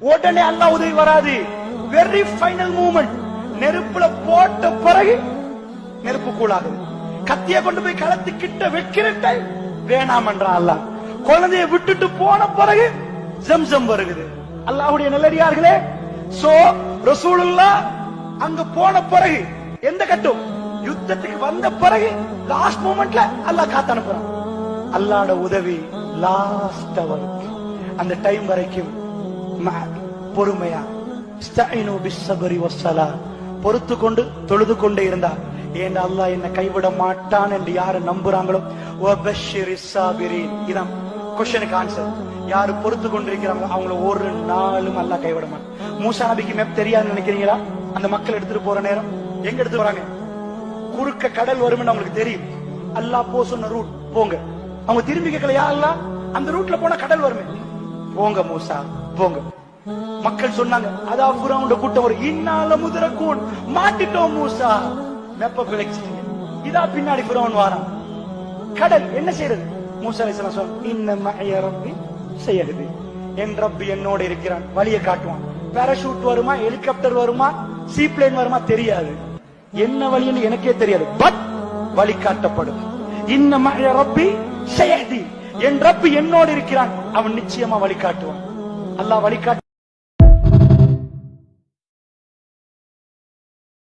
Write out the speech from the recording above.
உடனே அல்லாஹ் உதவி வராது. Very final moment. நெருப்புல போட்ட பிறகு நெருப்பு கூடாகுது. கத்திய கொண்டு போய் களத்து கிட்ட வைக்கிற டைம் வேணாம் என்றான் அல்லாஹ். குழந்தைய விட்டுட்டு போன பிறகு ஜம்சம் வருகிறது. அல்லாஹ்வுடைய நல்லடியார்களே, சோ ரசூலுல்லாஹ் அங்க போன பிறகு எந்த கட்டம் யுத்தத்துக்கு வந்த பிறகு லாஸ்ட் மூமெண்ட்ல அல்லாஹ் காத்து அனுப்புறான். அல்லாஹ்வோட உதவி லாஸ்ட் அவர். அந்த டைம் வரைக்கும் பொறுமையா பொறுத்து கொண்டு தொழுது கொண்டே இருந்தார். ஏன் அல்லாஹ் என்ன கைவிட மாட்டான் என்று யாரு நம்புறாங்களோ இதான் கொஸ்டனுக்கு ஆன்சர். யாரு பொறுத்து கொண்டிருக்கிறாங்களோ அவங்கள ஒரு நாளும் அல்லாஹ் கைவிட மாட்டான். மூசா நபிக்கு மேப் தெரியாதுன்னு நினைக்கிறீங்களா? அந்த மக்கள் எடுத்துட்டு போற நேரம் எங்க எடுத்து வராங்க? குறுக்க கடல் வரும் அவங்களுக்கு தெரியும். அல்லாஹ் போ சொன்ன ரூட் போங்க. அவங்க திரும்பி கேட்கல, யா அல்லாஹ் அந்த ரூட்ல போனா கடல் வருமே, போங்க மூசா போங்க. மக்கள் சொன்னாங்க, அதா ஃபிரௌனோட கூட்டம் ஒரு இன்னால முதரக்கூன் மாட்டிட்டோம் மூசா, மெப்ப பிழைச்சிட்டீங்க. இதா பின்னாடி ஃபிரௌன் வாரான். கடல் என்ன செய்யறது? மூசா அலைஹிஸ்ஸலாம் சொன்னாங்க, இன்ன மஅய ரப்பி ஸயஹ்தி, என் ரப்பி என்னோட இருக்கிறான், வழியை காட்டுவான். பாராசூட் வருமா, ஹெலிகாப்டர் வருமா, சீப்ளேன் வருமா தெரியாது, என்ன வழின்னு எனக்கே தெரியாது, பட் வழி காட்டப்படும். இன்ன மஅய ரப்பி ஸயஹ்தி, என் ரப்பி என்னோட இருக்கிறான், அவன் நிச்சயமா வழி காட்டுவான். அல்லாஹ் வழி காட்டு